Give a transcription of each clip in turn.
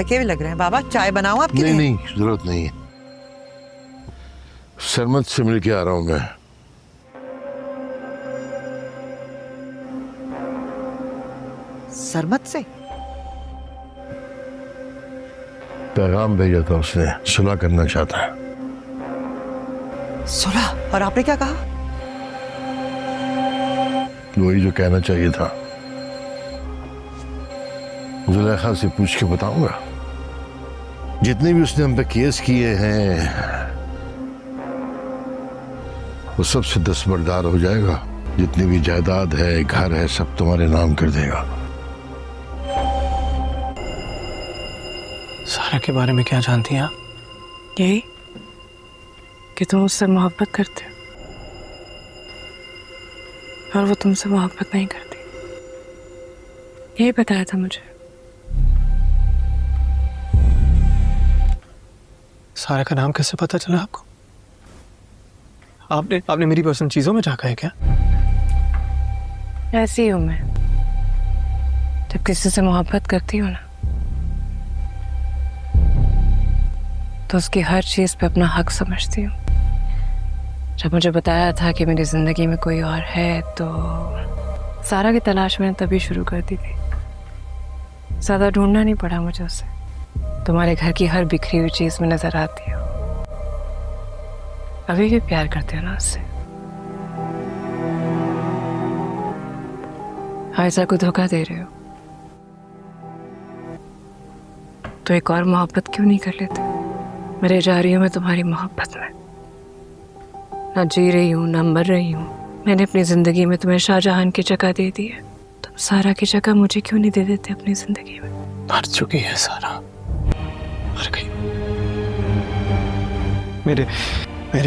थके हुए लग रहे हैं बाबा, चाय बनाऊं आपके लिए? नहीं नहीं, जरूरत नहीं है। सरमत से मिल के आ रहा हूं मैं। सरमत से? पैगाम भेजा था उसने, सुलह करना चाहता है। सुलह? और आपने क्या कहा? वही जो कहना चाहिए था। जुलेखा से पूछ के बताऊंगा। जितने भी उसने हम पे केस किए हैं वो सबसे दस्तबरदार हो जाएगा। जितनी भी जायदाद है, घर है, सब तुम्हारे नाम कर देगा। सारा के बारे में क्या जानती हैं आप? यही कि तुम उससे मोहब्बत करते हो और वो तुमसे मोहब्बत नहीं करती। यही बताया था मुझे। सारा का नाम कैसे पता चला आपको? आपने मेरी पर्सनल चीजों में झांका है क्या? ऐसी ही हूं मैं, जब किसी से मोहब्बत करती हूँ ना तो उसकी हर चीज पे अपना हक समझती हूँ। जब मुझे बताया था कि मेरी जिंदगी में कोई और है तो सारा की तलाश मैंने तभी शुरू कर दी थी। ज्यादा ढूंढना नहीं पड़ा मुझे उसे। तुम्हारे घर की हर बिखरी हुई चीज में नजर आती हो। अभी भी प्यार करते हो ना उससे? आयशा को धोखा दे रहे हो तो एक और मोहब्बत क्यों नहीं कर लेते? मरे जा रही हूं मैं तुम्हारी मोहब्बत में। ना जी रही हूं ना मर रही हूं। मैंने अपनी जिंदगी में तुम्हें शाहजहां की जगह दे दी है, तुम सारा की जगह मुझे क्यों नहीं दे देते अपनी जिंदगी में? मर चुकी है सारा, मर गई। मेरे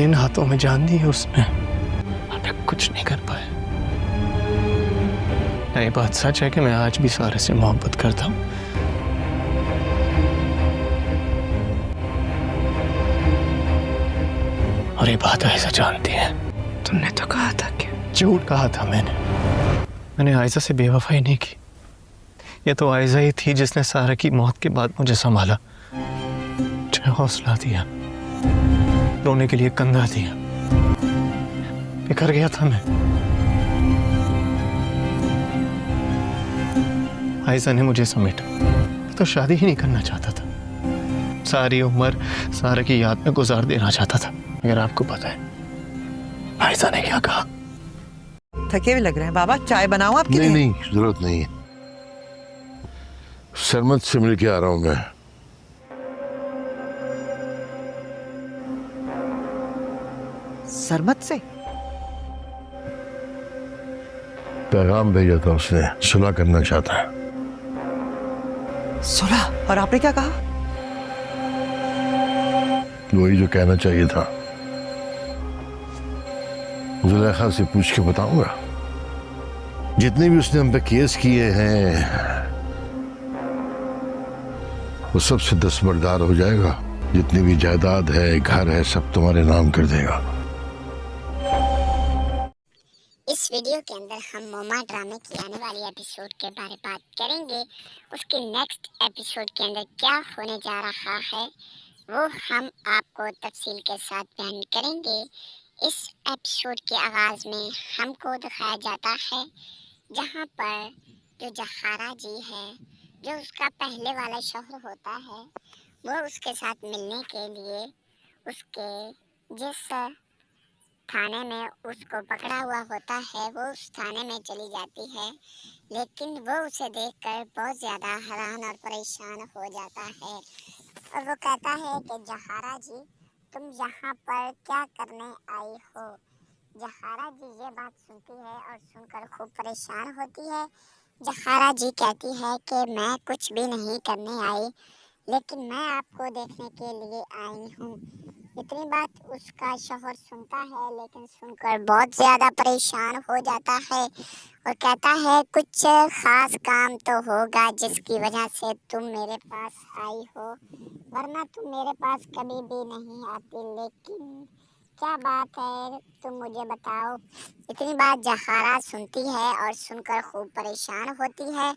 इन हाथों में जान दी है उसने और मैं कुछ नहीं कर पाया। ये बात सच है कि मैं आज भी सारे से मोहब्बत करता हूँ। और ये बात आयशा जानती है। तुमने तो कहा था कि झूठ कहा था मैंने आयशा से बेवफाई नहीं की। ये तो आयशा ही थी जिसने सारा की मौत के बाद मुझे संभाला, मुझे हौसला दिया, रोने के लिए कंधा दिया। बिखर गया था मैं। आयशा ने मुझे समेटा। मैं तो शादी ही नहीं करना चाहता था। सारी उम्र सारा की याद में गुजार देना चाहता था। अगर आपको पता है आयशा ने क्या कहा? थके हुए लग रहे हैं बाबा, चाय बनाऊं आपके लिए? नहीं नहीं, जरूरत नहीं है। सरमत से मिल के आ रहा हूं मैं। सरमत से? पैगाम भेजा था उसने, सुलह करना चाहता है। सुलह? और आपने क्या कहा? वही जो कहना चाहिए था। जुलेखा से पूछ के बताऊंगा। जितने भी उसने हम पे केस किए हैं वो सबसे दस्तबरदार हो जाएगा। जितनी भी जायदाद है, घर है, सब तुम्हारे नाम कर देगा। इस वीडियो के अंदर हम मोमा ड्रामे की आने वाली एपिसोड के बारे में बात करेंगे। उसके नेक्स्ट एपिसोड के अंदर क्या होने जा रहा है वो हम आपको तफसील के साथ बयान करेंगे। इस एपिसोड के आगाज़ में हमको दिखाया जाता है जहां पर जो जहारा जी है, जो उसका पहले वाला शौहर होता है, वो उसके साथ मिलने के लिए उसके जिस थाने में उसको पकड़ा हुआ होता है वो उस थाने में चली जाती है। लेकिन वो उसे देखकर बहुत ज़्यादा हैरान और परेशान हो जाता है और वो कहता है कि जहारा जी तुम यहाँ पर क्या करने आई हो? जहारा जी ये बात सुनती है और सुनकर खूब परेशान होती है। जहारा जी कहती है कि मैं कुछ भी नहीं करने आई, लेकिन मैं आपको देखने के लिए आई हूँ। इतनी बात उसका शौहर सुनता है, लेकिन सुनकर बहुत ज़्यादा परेशान हो जाता है और कहता है कुछ ख़ास काम तो होगा जिसकी वजह से तुम मेरे पास आई हो, वरना तुम मेरे पास कभी भी नहीं आती। लेकिन क्या बात है तुम मुझे बताओ। इतनी बात जहारा सुनती है और सुनकर खूब परेशान होती है।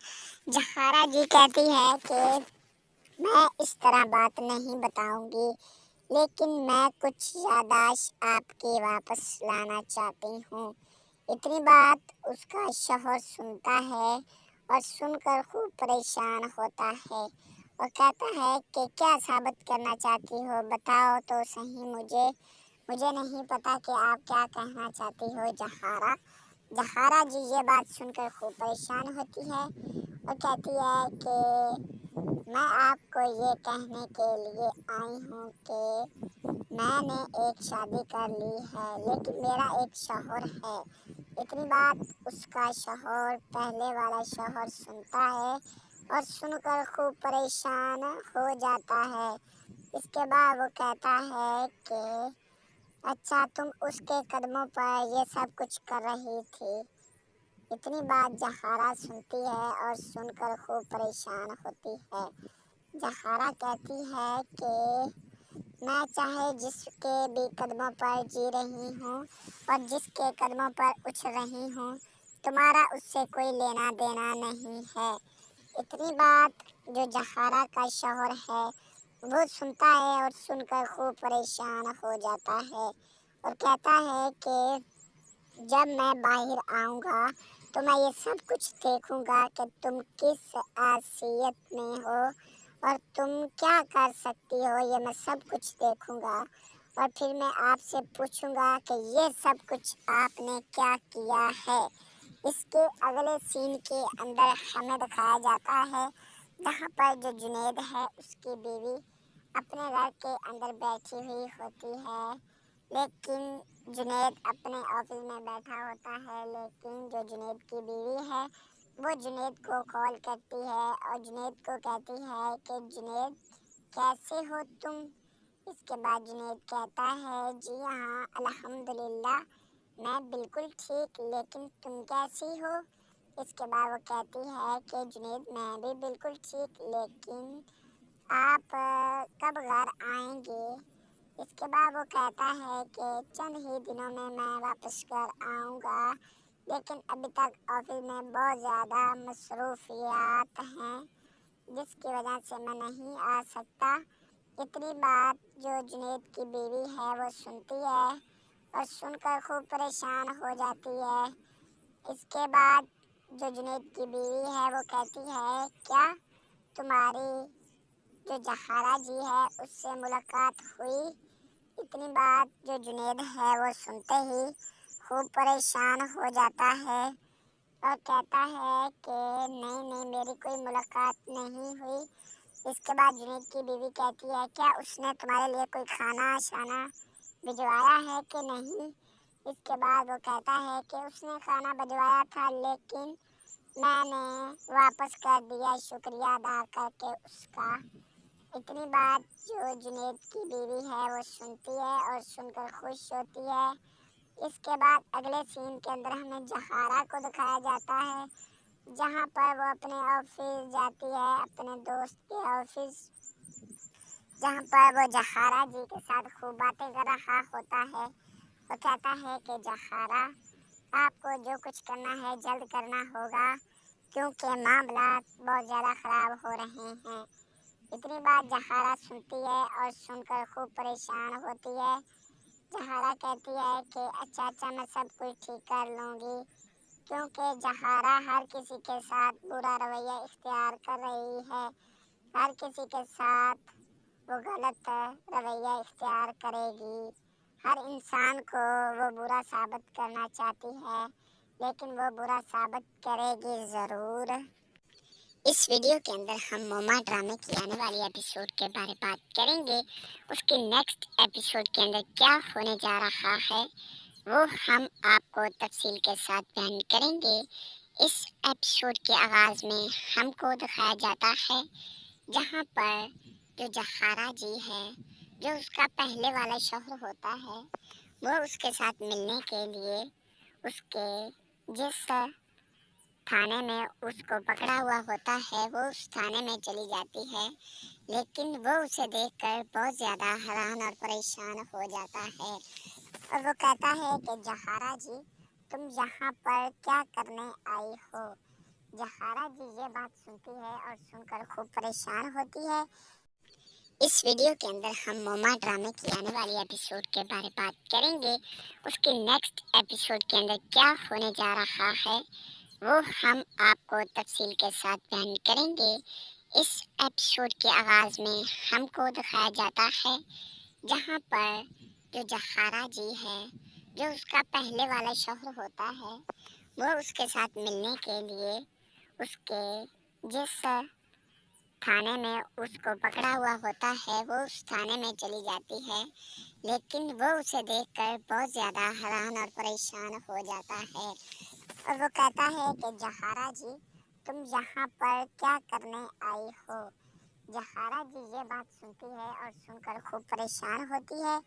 जहारा जी कहती है कि मैं इस तरह बात नहीं बताऊंगी, लेकिन मैं कुछ याददाश्त आपकी वापस लाना चाहती हूँ। इतनी बात उसका शौहर सुनता है और सुनकर खूब परेशान होता है और कहता है कि क्या साबित करना चाहती हो, बताओ तो सही मुझे नहीं पता कि आप क्या कहना चाहती हो जहारा। जहारा जी ये बात सुनकर खूब परेशान होती है और कहती है कि मैं आपको ये कहने के लिए आई हूँ कि मैंने एक शादी कर ली है, लेकिन मेरा एक शौहर है। इतनी बात उसका शौहर, पहले वाला शौहर सुनता है और सुनकर खूब परेशान हो जाता है। इसके बाद वो कहता है कि अच्छा, तुम उसके कदमों पर ये सब कुछ कर रही थी। इतनी बात जहारा सुनती है और सुनकर खूब परेशान होती है। जहारा कहती है कि मैं चाहे जिसके भी कदमों पर जी रही हूँ और जिसके कदमों पर उछल रही हूँ, तुम्हारा उससे कोई लेना देना नहीं है। इतनी बात जो जहारा का शौहर है वो सुनता है और सुनकर खूब परेशान हो जाता है और कहता है कि जब मैं बाहर आऊँगा तो मैं ये सब कुछ देखूँगा कि तुम किस हैसियत में हो और तुम क्या कर सकती हो, ये मैं सब कुछ देखूँगा और फिर मैं आपसे पूछूँगा कि ये सब कुछ आपने क्या किया है। इसके अगले सीन के अंदर हमें दिखाया जाता है जहाँ पर जो जुनैद है उसकी बीवी अपने घर के अंदर बैठी हुई होती है, लेकिन जुनैद अपने ऑफिस में बैठा होता है। लेकिन जो जुनैद की बीवी है वो जुनैद को कॉल करती है और जुनैद को कहती है कि जुनैद कैसे हो तुम। इसके बाद जुनैद कहता है जी हाँ अल्हम्दुलिल्लाह मैं बिल्कुल ठीक, लेकिन तुम कैसी हो। इसके बाद वो कहती है कि जुनैद मैं भी बिल्कुल ठीक, लेकिन आप कब घर आएंगे। इसके बाद वो कहता है कि चंद ही दिनों में मैं वापस घर आऊँगा, लेकिन अभी तक ऑफिस में बहुत ज़्यादा मसरूफियात हैं जिसकी वजह से मैं नहीं आ सकता। इतनी बात जो जुनैद की बीवी है वो सुनती है और सुनकर खूब परेशान हो जाती है। इसके बाद जो जुनैद की बीवी है वो कहती है क्या तुम्हारी जो जहारा जी है उससे मुलाकात हुई। इतनी बात जो जुनैद है वो सुनते ही खूब परेशान हो जाता है और कहता है कि नहीं मेरी कोई मुलाकात नहीं हुई। इसके बाद जुनैद की बीवी कहती है क्या उसने तुम्हारे लिए कोई खाना शाना भिजवाया है कि नहीं। इसके बाद वो कहता है कि उसने खाना भिजवाया था, लेकिन मैंने वापस कर दिया शुक्रिया अदा करके उसका। इतनी बात जो जुनैद की बीवी है वो सुनती है और सुनकर खुश होती है। इसके बाद अगले सीन के अंदर हमें जहारा को दिखाया जाता है जहाँ पर वो अपने ऑफिस जाती है, अपने दोस्त के ऑफिस, जहाँ पर वो जहारा जी के साथ खूब बातें कर रहा होता है। वो कहता है कि जहारा आपको जो कुछ करना है जल्द करना होगा क्योंकि मामला बहुत ज़्यादा ख़राब हो रहे हैं। इतनी बात जहारा सुनती है और सुनकर खूब परेशान होती है। जहारा कहती है कि अच्छा मैं सब कुछ ठीक कर लूँगी, क्योंकि जहारा हर किसी के साथ बुरा रवैया इख्तियार कर रही है। हर किसी के साथ वो गलत रवैया इख्तियार करेगी। हर इंसान को वो बुरा साबित करना चाहती है, लेकिन वो बुरा साबित करेगी ज़रूर। इस वीडियो के अंदर हम मोमा ड्रामे की आने वाली एपिसोड के बारे में बात करेंगे। उसके नेक्स्ट एपिसोड के अंदर क्या होने जा रहा है वो हम आपको तफसील के साथ बयान करेंगे। इस एपिसोड के आगाज़ में हमको दिखाया जाता है जहाँ पर जो जहारा जी है, जो उसका पहले वाला शौहर होता है, वो उसके साथ मिलने के लिए उसके जिस थाने में उसको पकड़ा हुआ होता है वो उस थाने में चली जाती है, लेकिन वो उसे देखकर बहुत ज़्यादा हैरान और परेशान हो जाता है और वो कहता है कि जहारा जी तुम यहाँ पर क्या करने आई हो। जहारा जी ये बात सुनती है और सुनकर खूब परेशान होती है। इस वीडियो के अंदर हम मोमा ड्रामे की आने वाली एपिसोड के बारे बात करेंगे। उसके नेक्स्ट एपिसोड के अंदर क्या होने जा रहा है वो हम आपको तफसील के साथ बयान करेंगे। इस एपिसोड के आगाज़ में हमको दिखाया जाता है जहाँ पर जो जहारा जी है, जो उसका पहले वाला शौहर होता है, वो उसके साथ मिलने के लिए उसके जिस थाने में उसको पकड़ा हुआ होता है वो उस थाने में चली जाती है। लेकिन वो उसे देखकर बहुत ज़्यादा हैरान और परेशान हो जाता है और वो कहता है कि जहारा जी तुम यहाँ पर क्या करने आई हो। जहारा जी ये बात सुनती है और सुनकर खूब परेशान होती है।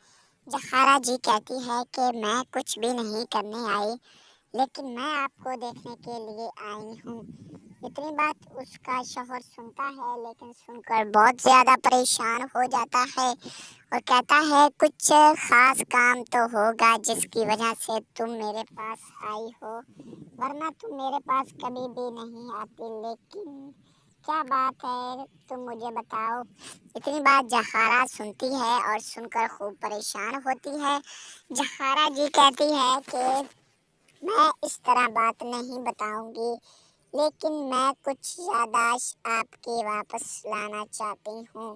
जहारा जी कहती है कि मैं कुछ भी नहीं करने आई, लेकिन मैं आपको देखने के लिए आई हूँ। इतनी बात उसका शौहर सुनता है, लेकिन सुनकर बहुत ज़्यादा परेशान हो जाता है और कहता है कुछ ख़ास काम तो होगा जिसकी वजह से तुम मेरे पास आई हो, वरना तुम मेरे पास कभी भी नहीं आती। लेकिन क्या बात है तुम मुझे बताओ। इतनी बात जहारा सुनती है और सुनकर खूब परेशान होती है। जहारा जी कहती है कि मैं इस तरह बात नहीं बताऊंगी, लेकिन मैं कुछ याददाश्त आपकी वापस लाना चाहती हूँ।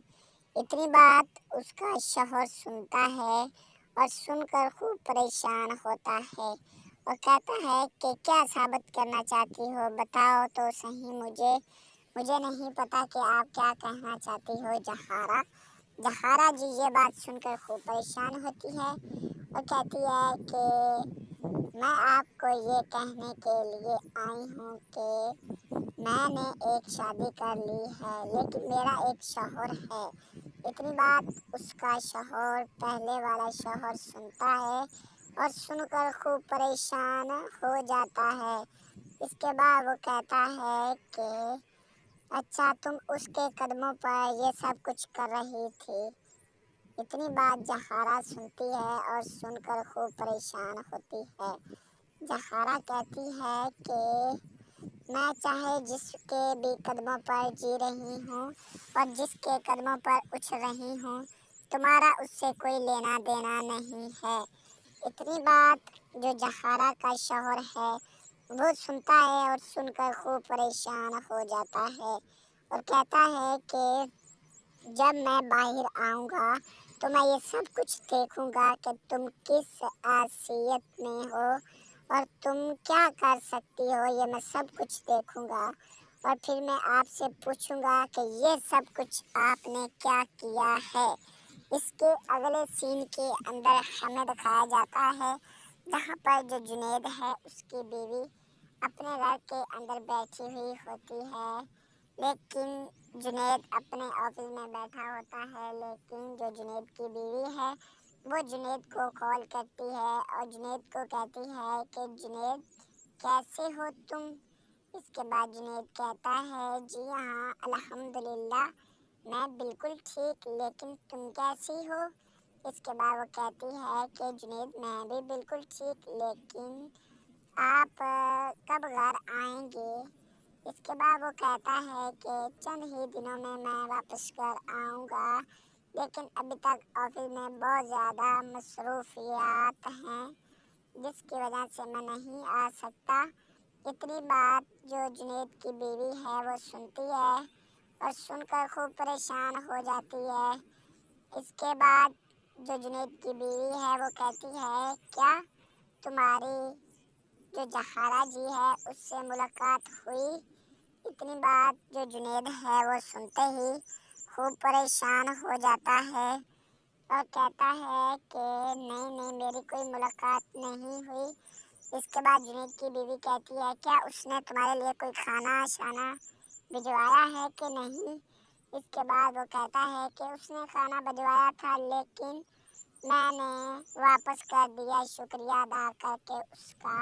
इतनी बात उसका शौहर सुनता है और सुनकर खूब परेशान होता है और कहता है कि क्या साबित करना चाहती हो, बताओ तो सही मुझे नहीं पता कि आप क्या कहना चाहती हो जहारा। जहारा जी ये बात सुनकर खूब परेशान होती है और कहती है कि मैं आपको ये कहने के लिए आई हूँ कि मैंने एक शादी कर ली है, लेकिन मेरा एक शौहर है। इतनी बात उसका शौहर पहले वाला शौहर सुनता है और सुनकर खूब परेशान हो जाता है। इसके बाद वो कहता है कि अच्छा तुम उसके कदमों पर ये सब कुछ कर रही थी। इतनी बात जहारा सुनती है और सुनकर खूब परेशान होती है। जहारा कहती है कि मैं चाहे जिसके भी कदमों पर जी रही हूँ और जिसके कदमों पर उछल रही हूँ, तुम्हारा उससे कोई लेना देना नहीं है। इतनी बात जो जहारा का शौहर है वो सुनता है और सुनकर खूब परेशान हो जाता है और कहता है कि जब मैं बाहर आऊँगा तो मैं ये सब कुछ देखूँगा कि तुम किस हैसियत में हो और तुम क्या कर सकती हो, ये मैं सब कुछ देखूँगा और फिर मैं आपसे पूछूँगा कि ये सब कुछ आपने क्या किया है। इसके अगले सीन के अंदर हमें दिखाया जाता है जहाँ पर जो जुनैद है उसकी बीवी अपने घर के अंदर बैठी हुई होती है, लेकिन जुनैद अपने ऑफिस में बैठा होता है। लेकिन जो जुनैद की बीवी है वो जुनैद को कॉल करती है और जुनैद को कहती है कि जुनैद कैसे हो तुम। इसके बाद जुनैद कहता है जी हाँ अल्हम्दुलिल्लाह मैं बिल्कुल ठीक, लेकिन तुम कैसी हो। इसके बाद वो कहती है कि जुनैद मैं भी बिल्कुल ठीक, लेकिन आप कब घर आएंगे। इसके बाद वो कहता है कि चंद ही दिनों में मैं वापस घर आऊँगा, लेकिन अभी तक ऑफिस में बहुत ज़्यादा मसरूफियात हैं जिसकी वजह से मैं नहीं आ सकता। इतनी बात जो जुनैद की बीवी है वो सुनती है और सुनकर खूब परेशान हो जाती है। इसके बाद जो जुनैद की बीवी है वो कहती है क्या तुम्हारी जो जहारा जी है उससे मुलाकात हुई। इतनी बात जो जुनैद है वो सुनते ही खूब परेशान हो जाता है और कहता है कि नहीं मेरी कोई मुलाकात नहीं हुई। इसके बाद जुनैद की बीवी कहती है क्या उसने तुम्हारे लिए कोई खाना शाना भिजवाया है कि नहीं। इसके बाद वो कहता है कि उसने खाना भिजवाया था, लेकिन मैंने वापस कर दिया शुक्रिया अदा करके उसका।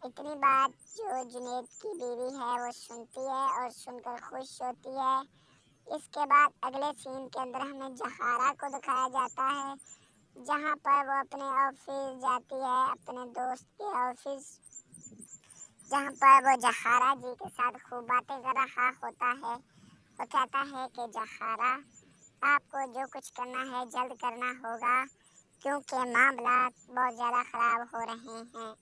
इतनी बात जो जुनैद की बीवी है वो सुनती है और सुनकर खुश होती है। इसके बाद अगले सीन के अंदर हमें जहारा को दिखाया जाता है जहाँ पर वो अपने ऑफिस जाती है, अपने दोस्त के ऑफिस जहाँ पर वो जहारा जी के साथ खूब बातें कर रहा होता है। वो कहता है कि जहारा, आपको जो कुछ करना है जल्द करना होगा, क्योंकि मामला बहुत ज़्यादा ख़राब हो रहे हैं।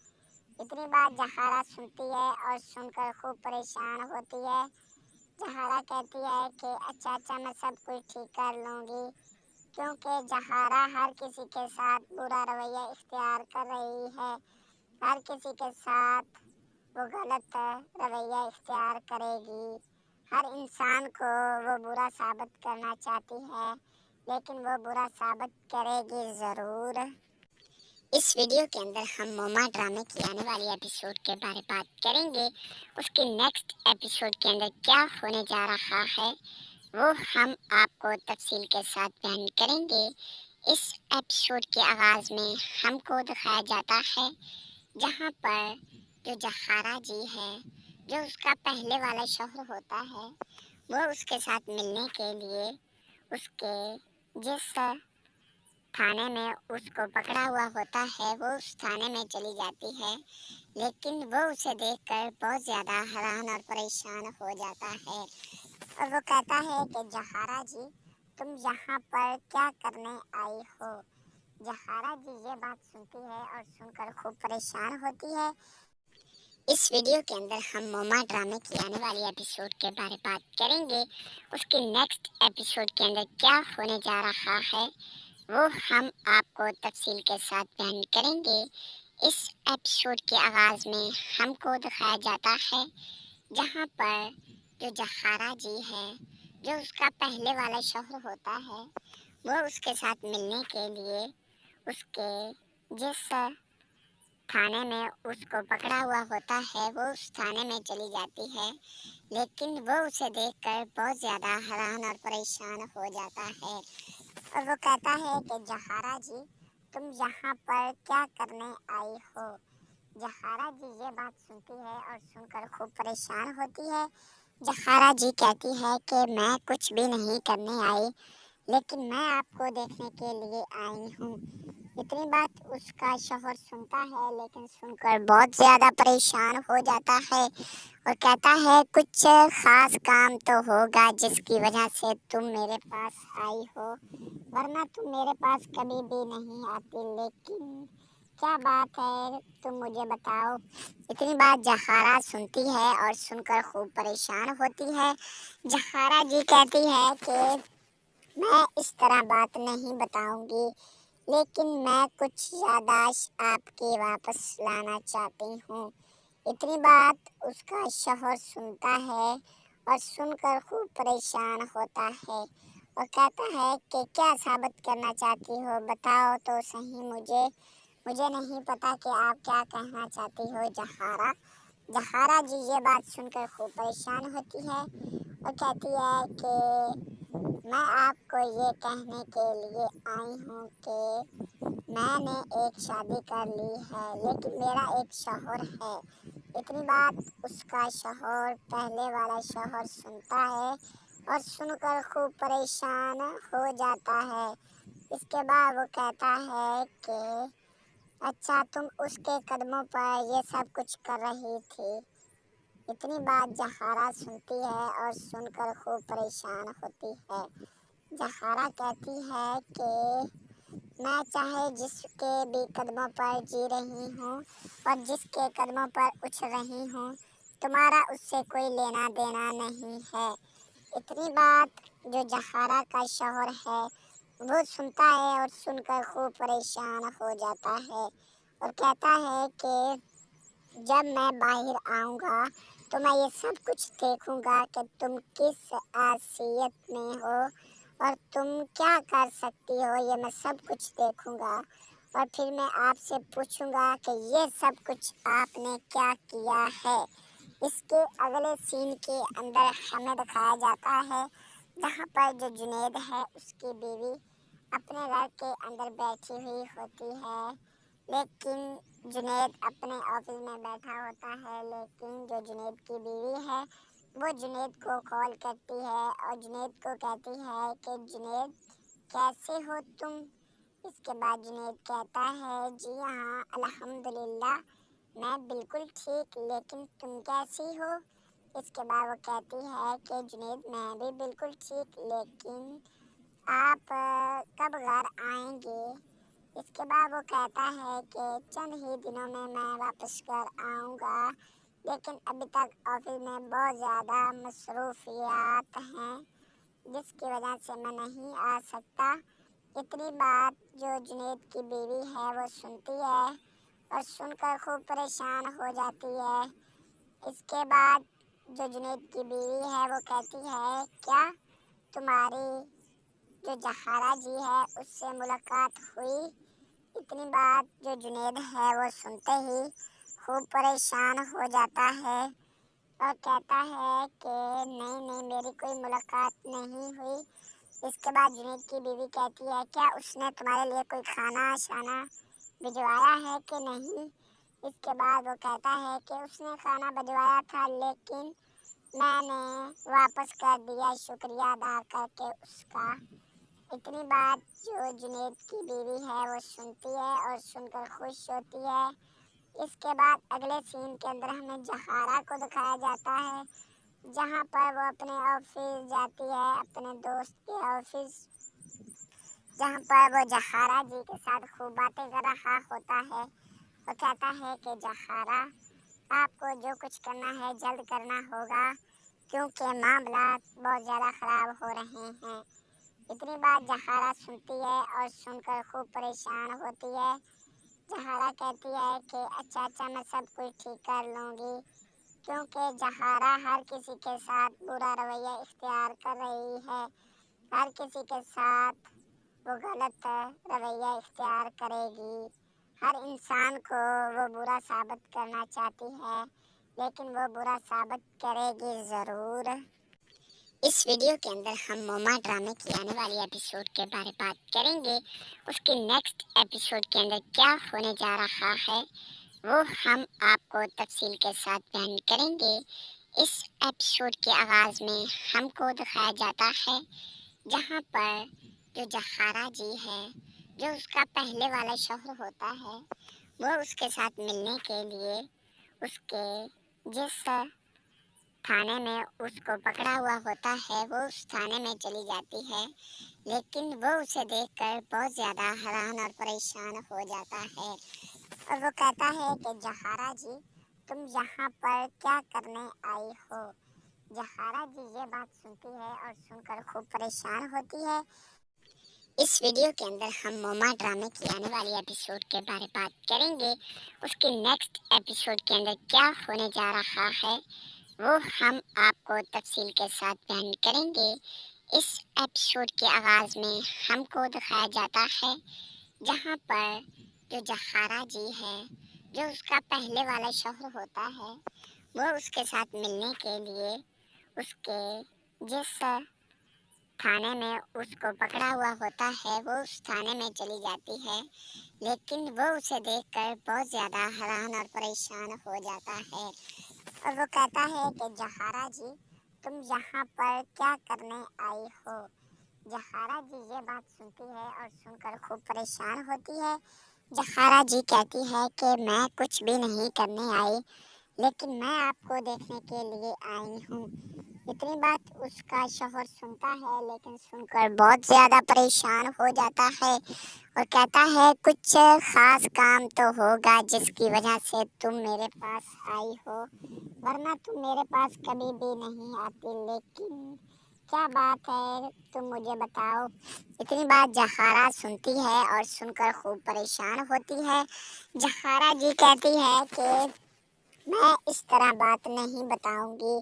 इतनी बात जहारा सुनती है और सुनकर खूब परेशान होती है। जहारा कहती है कि अच्छा मैं सब कुछ ठीक कर लूँगी, क्योंकि जहारा हर किसी के साथ बुरा रवैया इख्तियार कर रही है। हर किसी के साथ वो गलत रवैया इख्तियार करेगी। हर इंसान को वो बुरा साबित करना चाहती है, लेकिन वो बुरा साबित करेगी ज़रूर। इस वीडियो के अंदर हम मोमा ड्रामे की आने वाली एपिसोड के बारे में बात करेंगे। उसके नेक्स्ट एपिसोड के अंदर क्या होने जा रहा है वो हम आपको तफसील के साथ बयान करेंगे। इस एपिसोड के आगाज़ में हमको दिखाया जाता है जहाँ पर जो जहारा जी है, जो उसका पहले वाला शौहर होता है, वो उसके साथ मिलने के लिए उसके जिस थाने में उसको पकड़ा हुआ होता है वो उस थाने में चली जाती है। लेकिन वो उसे देखकर बहुत ज़्यादा हैरान और परेशान हो जाता है और वो कहता है कि जहारा जी, तुम यहाँ पर क्या करने आई हो। जहारा जी ये बात सुनती है और सुनकर खूब परेशान होती है। इस वीडियो के अंदर हम मोमा ड्रामे की आने वाली एपिसोड के बारे में बात करेंगे। उसके नेक्स्ट एपिसोड के अंदर क्या होने जा रहा है वो हम आपको तफसील के साथ बयान करेंगे। इस एपिसोड के आगाज़ में हमको दिखाया जाता है जहाँ पर जो जहारा जी है, जो उसका पहले वाला शौहर होता है, वो उसके साथ मिलने के लिए उसके जिस थाने में उसको पकड़ा हुआ होता है वो उस थाने में चली जाती है। लेकिन वो उसे देखकर बहुत ज़्यादा हैरान और परेशान हो जाता है और वो कहता है कि जहारा जी, तुम यहाँ पर क्या करने आई हो। जहारा जी ये बात सुनती है और सुनकर खूब परेशान होती है। जहारा जी कहती है कि मैं कुछ भी नहीं करने आई, लेकिन मैं आपको देखने के लिए आई हूँ। इतनी बात उसका शौहर सुनता है, लेकिन सुनकर बहुत ज़्यादा परेशान हो जाता है और कहता है कुछ ख़ास काम तो होगा जिसकी वजह से तुम मेरे पास आई हो, वरना तुम मेरे पास कभी भी नहीं आती। लेकिन क्या बात है, तुम मुझे बताओ। इतनी बात जहारा सुनती है और सुनकर खूब परेशान होती है। जहारा जी कहती है कि मैं इस तरह बात नहीं बताऊंगी, लेकिन मैं कुछ याददाश्त आपकी वापस लाना चाहती हूँ। इतनी बात उसका शौहर सुनता है और सुनकर खूब परेशान होता है और कहता है कि क्या साबित करना चाहती हो, बताओ तो सही मुझे नहीं पता कि आप क्या कहना चाहती हो जहारा। जहारा जी ये बात सुनकर खूब परेशान होती है और कहती है कि मैं आपको ये कहने के लिए आई हूँ कि मैंने एक शादी कर ली है, लेकिन मेरा एक शौहर है। इतनी बात उसका शौहर, पहले वाला शौहर सुनता है और सुनकर खूब परेशान हो जाता है। इसके बाद वो कहता है कि अच्छा, तुम उसके कदमों पर ये सब कुछ कर रही थी। इतनी बात जहारा सुनती है और सुनकर खूब परेशान होती है। जहारा कहती है कि मैं चाहे जिसके भी कदमों पर जी रही हूँ और जिसके कदमों पर उछल रही हूँ, तुम्हारा उससे कोई लेना देना नहीं है। इतनी बात जो जहारा का शौहर है वो सुनता है और सुनकर खूब परेशान हो जाता है और कहता है कि जब मैं बाहर आऊँगा तो मैं ये सब कुछ देखूँगा कि तुम किस हैसियत में हो और तुम क्या कर सकती हो, ये मैं सब कुछ देखूँगा। और फिर मैं आपसे पूछूँगा कि ये सब कुछ आपने क्या किया है। इसके अगले सीन के अंदर हमें दिखाया जाता है जहाँ पर जो जुनैद है उसकी बीवी अपने घर के अंदर बैठी हुई होती है, लेकिन जुनैद अपने ऑफिस में बैठा होता है। लेकिन जो जुनैद की बीवी है वो जुनैद को कॉल करती है और जुनैद को कहती है कि जुनैद कैसे हो तुम। इसके बाद जुनैद कहता है जी हाँ अल्हम्दुलिल्लाह मैं बिल्कुल ठीक, लेकिन तुम कैसी हो? इसके बाद वो कहती है कि जुनैद मैं भी बिल्कुल ठीक, लेकिन आप कब घर आएंगे? इसके बाद वो कहता है कि चंद ही दिनों में मैं वापस घर आऊँगा, लेकिन अभी तक ऑफिस में बहुत ज़्यादा मसरूफियात हैं जिसकी वजह से मैं नहीं आ सकता। इतनी बात जो जुनैद की बीवी है वो सुनती है और सुनकर खूब परेशान हो जाती है। इसके बाद जो जुनैद की बीवी है वो कहती है क्या तुम्हारी जो जहारा जी है उससे मुलाकात हुई? इतनी बात जो जुनैद है वो सुनते ही खूब परेशान हो जाता है और कहता है कि नहीं मेरी कोई मुलाकात नहीं हुई। इसके बाद जुनैद की बीवी कहती है क्या उसने तुम्हारे लिए कोई खाना शाना भिजवाया है कि नहीं? इसके बाद वो कहता है कि उसने खाना भिजवाया था, लेकिन मैंने वापस कर दिया शुक्रिया अदा करके उसका। इतनी बात जो जुनैद की बीवी है वो सुनती है और सुनकर खुश होती है। इसके बाद अगले सीन के अंदर हमें जहारा को दिखाया जाता है, जहाँ पर वो अपने ऑफिस जाती है, अपने दोस्त के ऑफिस, जहाँ पर वो जहारा जी के साथ खूब बातें कर रहा होता है। वो कहता है कि जहारा आपको जो कुछ करना है जल्द करना होगा, क्योंकि मामला बहुत ज़्यादा ख़राब हो रहे हैं। इतनी बात जहारा सुनती है और सुनकर खूब परेशान होती है। जहारा कहती है कि अच्छा मैं सब कुछ ठीक कर लूँगी, क्योंकि जहारा हर किसी के साथ बुरा रवैया इख्तियार कर रही है। हर किसी के साथ वो गलत रवैया इख्तियार करेगी। हर इंसान को वो बुरा साबित करना चाहती है, लेकिन वो बुरा साबित करेगी ज़रूर। इस वीडियो के अंदर हम मोमा ड्रामे की आने वाली एपिसोड के बारे में बात करेंगे। उसके नेक्स्ट एपिसोड के अंदर क्या होने जा रहा है वो हम आपको तफसील के साथ बयान करेंगे। इस एपिसोड के आगाज़ में हमको दिखाया जाता है जहाँ पर जो जहारा जी है, जो उसका पहले वाला शौहर होता है, वो उसके साथ मिलने के लिए उसके जिस थाने में उसको पकड़ा हुआ होता है वो उस थाने में चली जाती है, लेकिन वो उसे देखकर बहुत ज़्यादा हैरान और परेशान हो जाता है और वो कहता है कि जहारा जी तुम यहाँ पर क्या करने आई हो? जहारा जी ये बात सुनती है और सुनकर खूब परेशान होती है। इस वीडियो के अंदर हम मोमा ड्रामे की आने वाली एपिसोड के बारे में बात करेंगे। उसके नेक्स्ट एपिसोड के अंदर क्या होने जा रहा है वो हम आपको तफसील के साथ बयान करेंगे। इस एपिसोड के आगाज़ में हमको दिखाया जाता है जहाँ पर जो जहारा जी है, जो उसका पहले वाला शौहर होता है, वो उसके साथ मिलने के लिए उसके जिस थाने में उसको पकड़ा हुआ होता है वो उस थाने में चली जाती है, लेकिन वो उसे देखकर बहुत ज़्यादा हैरान और परेशान हो जाता है और वो कहता है कि जहारा जी तुम यहाँ पर क्या करने आई हो? जहारा जी ये बात सुनती है और सुनकर खूब परेशान होती है। जहारा जी कहती है कि मैं कुछ भी नहीं करने आई, लेकिन मैं आपको देखने के लिए आई हूँ। इतनी बात उसका शौहर सुनता है, लेकिन सुनकर बहुत ज़्यादा परेशान हो जाता है और कहता है कुछ ख़ास काम तो होगा जिसकी वजह से तुम मेरे पास आई हो, वरना तुम मेरे पास कभी भी नहीं आती। लेकिन क्या बात है तुम मुझे बताओ। इतनी बात जहारा सुनती है और सुनकर खूब परेशान होती है। जहारा जी कहती है कि मैं इस तरह बात नहीं बताऊंगी,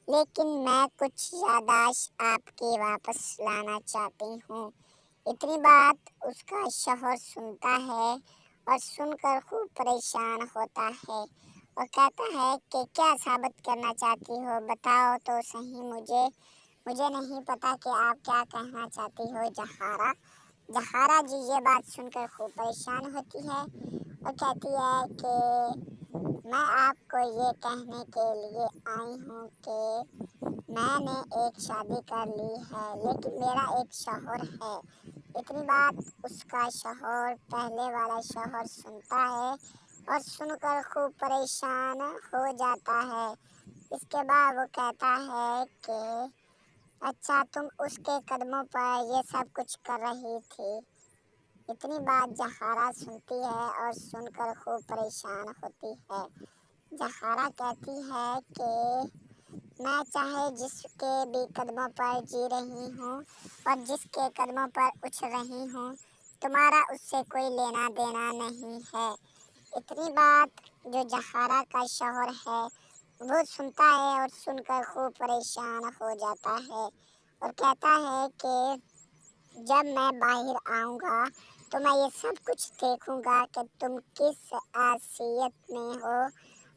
लेकिन मैं कुछ याददाश्त आपकी वापस लाना चाहती हूँ। इतनी बात उसका शौहर सुनता है और सुनकर खूब परेशान होता है और कहता है कि क्या साबित करना चाहती हो, बताओ तो सही मुझे नहीं पता कि आप क्या कहना चाहती हो जहारा। जहारा जी ये बात सुनकर खूब परेशान होती है और कहती है कि मैं आपको ये कहने के लिए आई हूँ कि मैंने एक शादी कर ली है, लेकिन मेरा एक शौहर है। इतनी बात उसका शौहर पहले वाला शौहर सुनता है और सुनकर खूब परेशान हो जाता है। इसके बाद वो कहता है कि अच्छा तुम उसके कदमों पर ये सब कुछ कर रही थी। इतनी बात जहारा सुनती है और सुनकर खूब परेशान होती है। जहारा कहती है कि मैं चाहे जिसके भी कदमों पर जी रही हूँ और जिसके कदमों पर उछल रही हूँ, तुम्हारा उससे कोई लेना देना नहीं है। इतनी बात जो जहारा का शौहर है वो सुनता है और सुनकर खूब परेशान हो जाता है और कहता है कि जब मैं बाहर आऊँगा तो मैं ये सब कुछ देखूँगा कि तुम किस हैसियत में हो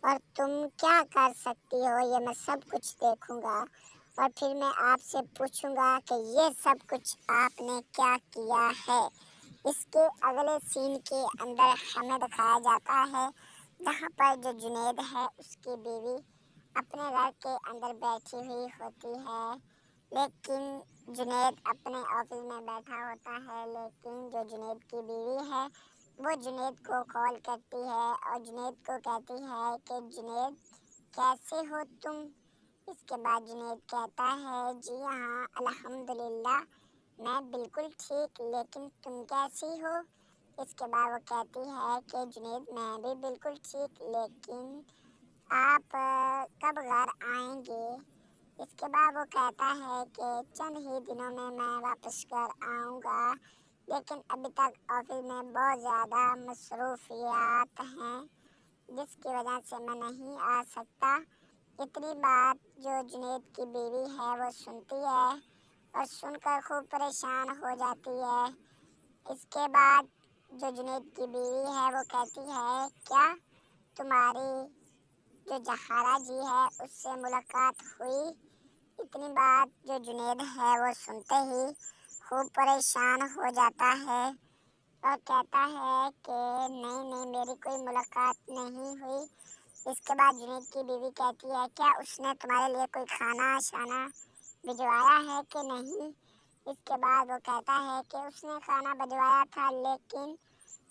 और तुम क्या कर सकती हो, ये मैं सब कुछ देखूँगा। और फिर मैं आपसे पूछूँगा कि ये सब कुछ आपने क्या किया है। इसके अगले सीन के अंदर हमें दिखाया जाता है जहाँ पर जो जुनैद है उसकी बीवी अपने घर के अंदर बैठी हुई होती है, लेकिन जुनैद अपने ऑफिस में बैठा होता है। लेकिन जो जुनैद की बीवी है वो जुनैद को कॉल करती है और जुनैद को कहती है कि जुनैद कैसे हो तुम। इसके बाद जुनैद कहता है जी हाँ अल्हम्दुलिल्लाह मैं बिल्कुल ठीक, लेकिन तुम कैसी हो। इसके बाद वो कहती है कि जुनैद मैं भी बिल्कुल ठीक, लेकिन आप कब घर आएंगे। इसके बाद वो कहता है कि चंद ही दिनों में मैं वापस घर आऊँगा, लेकिन अभी तक ऑफिस में बहुत ज़्यादा मसरूफियात हैं जिसकी वजह से मैं नहीं आ सकता। इतनी बात जो जुनैद की बीवी है वो सुनती है और सुनकर खूब परेशान हो जाती है। इसके बाद जो जुनैद की बीवी है वो कहती है क्या तुम्हारी जो जहारा जी है उससे मुलाकात हुई। इतनी बात जो जुनैद है वो सुनते ही खूब परेशान हो जाता है और कहता है कि नहीं मेरी कोई मुलाकात नहीं हुई। इसके बाद जुनैद की बीवी कहती है क्या उसने तुम्हारे लिए कोई खाना शाना भिजवाया है कि नहीं। इसके बाद वो कहता है कि उसने खाना भिजवाया था लेकिन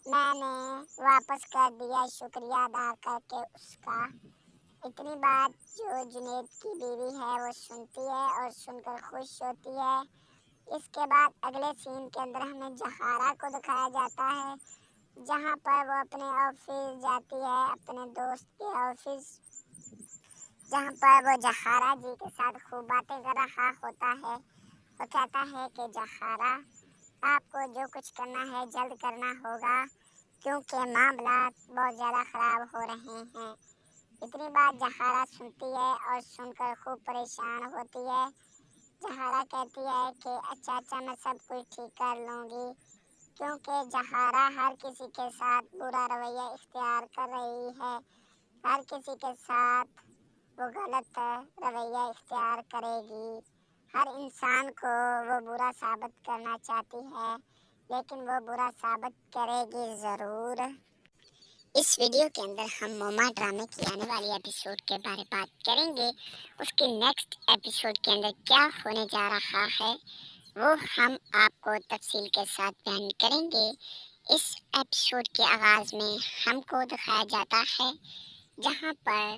मैंने वापस कर दिया शुक्रिया अदा करके उसका। इतनी बात जो जुनैद की बीवी है वो सुनती है और सुनकर खुश होती है। इसके बाद अगले सीन के अंदर हमें जहारा को दिखाया जाता है जहाँ पर वो अपने ऑफिस जाती है, अपने दोस्त के ऑफिस, जहाँ पर वो जहारा जी के साथ खूब बातें कर रहा होता है। वो कहता है कि जहारा आपको जो कुछ करना है जल्द करना होगा क्योंकि मामला बहुत ज़्यादा ख़राब हो रहे हैं। इतनी बात जहारा सुनती है और सुनकर खूब परेशान होती है। जहारा कहती है कि अच्छा मैं सब कुछ ठीक कर लूँगी, क्योंकि जहारा हर किसी के साथ बुरा रवैया इख्तियार कर रही है। हर किसी के साथ वो गलत रवैया इख्तियार करेगी। हर इंसान को वो बुरा साबित करना चाहती है, लेकिन वो बुरा साबित करेगी ज़रूर। इस वीडियो के अंदर हम मोमा ड्रामे की आने वाली एपिसोड के बारे में बात करेंगे। उसके नेक्स्ट एपिसोड के अंदर क्या होने जा रहा है वो हम आपको तफसील के साथ बयान करेंगे। इस एपिसोड के आगाज़ में हमको दिखाया जाता है जहाँ पर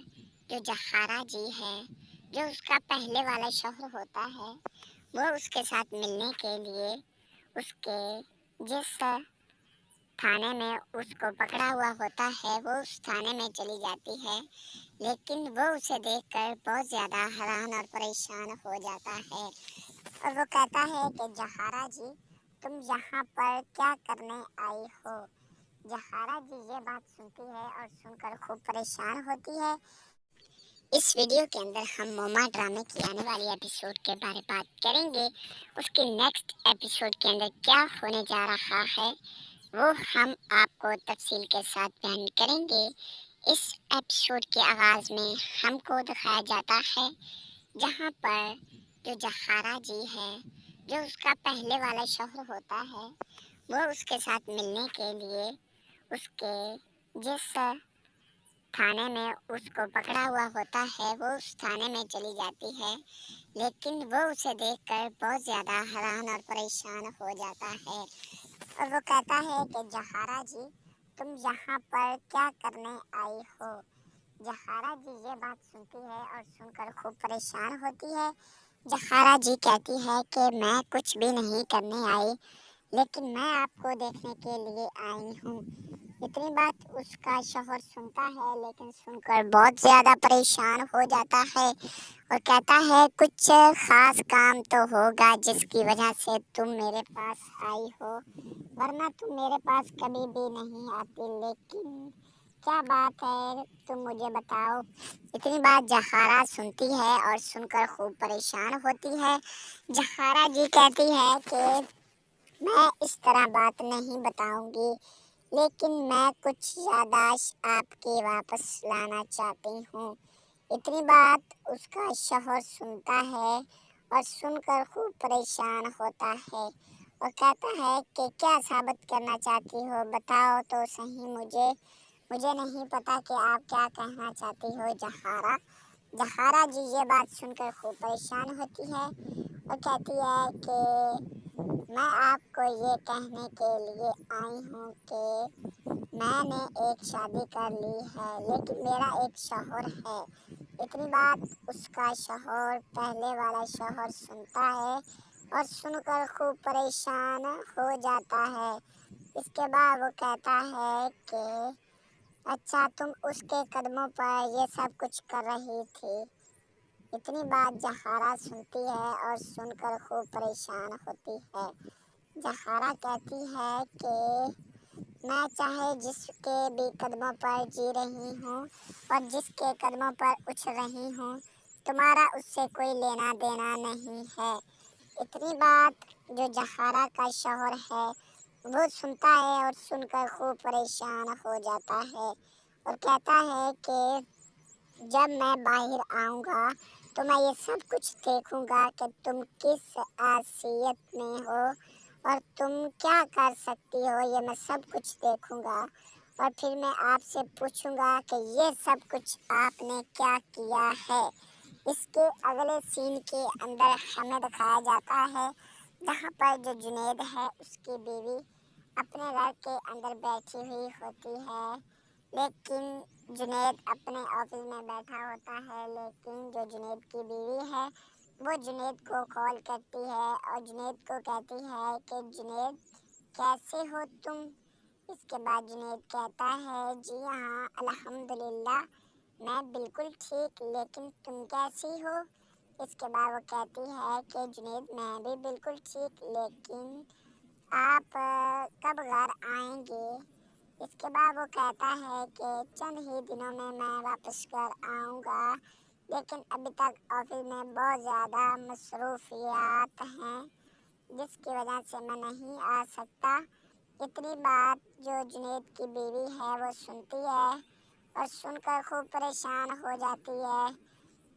जो जहारा जी है, जो उसका पहले वाला शौहर होता है, वो उसके साथ मिलने के लिए उसके जिस थाने में उसको पकड़ा हुआ होता है वो उस थाने में चली जाती है। लेकिन वो उसे देखकर बहुत ज़्यादा हैरान और परेशान हो जाता है और वो कहता है कि जहारा जी तुम यहाँ पर क्या करने आई हो। जहारा जी ये बात सुनती है और सुनकर खूब परेशान होती है। इस वीडियो के अंदर हम मोमा ड्रामे की आने वाली एपिसोड के बारे में बात करेंगे। उसके नेक्स्ट एपिसोड के अंदर क्या होने जा रहा है वो हम आपको तफसील के साथ बयान करेंगे। इस एपिसोड के आगाज़ में हमको दिखाया जाता है जहाँ पर जो जहारा जी है, जो उसका पहले वाला शौहर होता है, वो उसके साथ मिलने के लिए उसके जिस थाने में उसको पकड़ा हुआ होता है वो उस थाने में चली जाती है। लेकिन वो उसे देखकर बहुत ज़्यादा हैरान और परेशान हो जाता है और वो कहता है कि जहारा जी तुम यहाँ पर क्या करने आई हो। जहारा जी ये बात सुनती है और सुनकर खूब परेशान होती है। जहारा जी कहती है कि मैं कुछ भी नहीं करने आई, लेकिन मैं आपको देखने के लिए आई हूँ। इतनी बात उसका शौहर सुनता है, लेकिन सुनकर बहुत ज़्यादा परेशान हो जाता है और कहता है कुछ ख़ास काम तो होगा जिसकी वजह से तुम मेरे पास आई हो, वरना तुम मेरे पास कभी भी नहीं आती। लेकिन क्या बात है तुम मुझे बताओ। इतनी बात जहारा सुनती है और सुनकर खूब परेशान होती है। जहारा जी कहती है कि मैं इस तरह बात नहीं बताऊंगी, लेकिन मैं कुछ याददाश्त आपकी वापस लाना चाहती हूँ। इतनी बात उसका शौहर सुनता है और सुनकर खूब परेशान होता है और कहता है कि क्या साबित करना चाहती हो, बताओ तो सही मुझे नहीं पता कि आप क्या कहना चाहती हो जहारा। जहारा जी ये बात सुनकर खूब परेशान होती है और कहती है कि मैं आपको ये कहने के लिए आई हूँ कि मैंने एक शादी कर ली है, लेकिन मेरा एक शौहर है। इतनी बात उसका शौहर, पहले वाला शौहर सुनता है और सुनकर खूब परेशान हो जाता है। इसके बाद वो कहता है कि अच्छा तुम उसके कदमों पर ये सब कुछ कर रही थी। इतनी बात जहारा सुनती है और सुनकर खूब परेशान होती है। जहारा कहती है कि मैं चाहे जिसके भी कदमों पर जी रही हूँ और जिसके कदमों पर उछ रही हूँ, तुम्हारा उससे कोई लेना देना नहीं है। इतनी बात जो जहारा का शौहर है वो सुनता है और सुनकर खूब परेशान हो जाता है और कहता है कि जब मैं बाहर आऊँगा तो मैं ये सब कुछ देखूँगा कि तुम किस हैसियत में हो और तुम क्या कर सकती हो, ये मैं सब कुछ देखूँगा और फिर मैं आपसे पूछूँगा कि ये सब कुछ आपने क्या किया है। इसके अगले सीन के अंदर हमें दिखाया जाता है जहाँ पर जो जुनैद है उसकी बीवी अपने घर के अंदर बैठी हुई होती है, लेकिन जुनैद अपने ऑफिस में बैठा होता है। लेकिन जो जुनैद की बीवी है वो जुनैद को कॉल करती है और जुनैद को कहती है कि जुनैद कैसे हो तुम। इसके बाद जुनैद कहता है जी हाँ अल्हम्दुलिल्लाह मैं बिल्कुल ठीक, लेकिन तुम कैसी हो। इसके बाद वो कहती है कि जुनैद मैं भी बिल्कुल ठीक, लेकिन आप कब घर आएंगे। इसके बाद वो कहता है कि चंद ही दिनों में मैं वापस घर आऊँगा, लेकिन अभी तक ऑफिस में बहुत ज़्यादा मसरूफियात हैं जिसकी वजह से मैं नहीं आ सकता। इतनी बात जो जुनैद की बीवी है वो सुनती है और सुनकर खूब परेशान हो जाती है।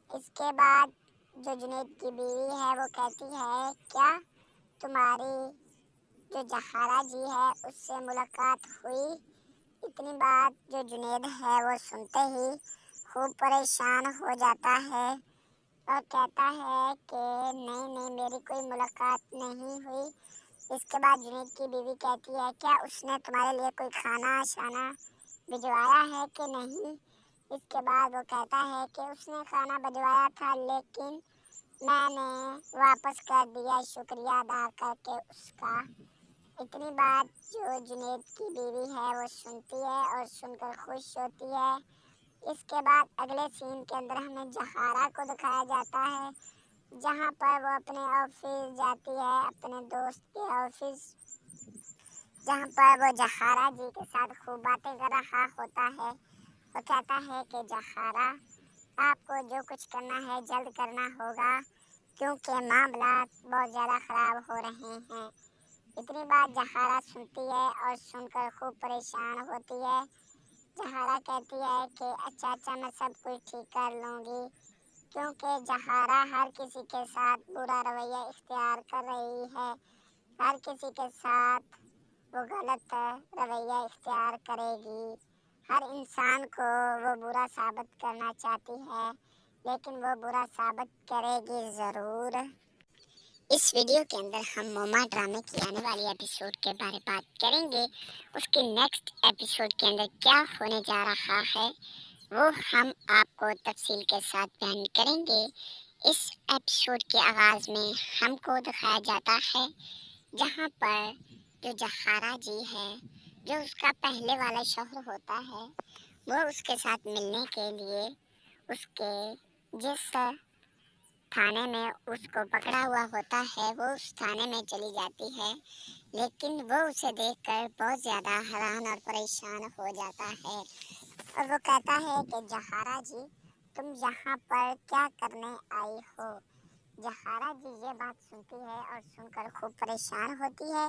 इसके बाद जो जुनैद की बीवी है वो कहती है क्या तुम्हारी जो जहारा जी है उससे मुलाकात हुई। इतनी बात जो जुनैद है वो सुनते ही खूब परेशान हो जाता है और कहता है कि नहीं मेरी कोई मुलाकात नहीं हुई। इसके बाद जुनैद की बीवी कहती है क्या उसने तुम्हारे लिए कोई खाना शाना भिजवाया है कि नहीं। इसके बाद वो कहता है कि उसने खाना भिजवाया था, लेकिन मैंने वापस कर दिया शुक्रिया अदा करके उसका। इतनी बात जो जुनैद की बीवी है वो सुनती है और सुनकर खुश होती है। इसके बाद अगले सीन के अंदर हमें जहारा को दिखाया जाता है जहाँ पर वो अपने ऑफिस जाती है, अपने दोस्त के ऑफिस, जहाँ पर वो जहारा जी के साथ खूब बातें कर रहा होता है। वो कहता है कि जहारा आपको जो कुछ करना है जल्द करना होगा क्योंकि मामला बहुत ज़्यादा ख़राब हो रहे हैं। इतनी बात जहारा सुनती है और सुनकर खूब परेशान होती है। जहारा कहती है कि अच्छा मैं सब कुछ ठीक कर लूँगी, क्योंकि जहारा हर किसी के साथ बुरा रवैया इख्तियार कर रही है। हर किसी के साथ वो गलत रवैया इख्तियार करेगी। हर इंसान को वो बुरा साबित करना चाहती है, लेकिन वो बुरा साबित करेगी ज़रूर। इस वीडियो के अंदर हम मोमा ड्रामे की आने वाली एपिसोड के बारे में बात करेंगे। उसके नेक्स्ट एपिसोड के अंदर क्या होने जा रहा है वो हम आपको तफसील के साथ बयान करेंगे। इस एपिसोड के आगाज में हमको दिखाया जाता है जहां पर जो जहारा जी है, जो उसका पहले वाला शौहर होता है, वो उसके साथ मिलने के लिए उसके जिस थाने में उसको पकड़ा हुआ होता है वो उस थाने में चली जाती है, लेकिन वो उसे देखकर बहुत ज़्यादा हैरान और परेशान हो जाता है और वो कहता है कि जहारा जी तुम यहाँ पर क्या करने आई हो। जहारा जी ये बात सुनती है और सुनकर खूब परेशान होती है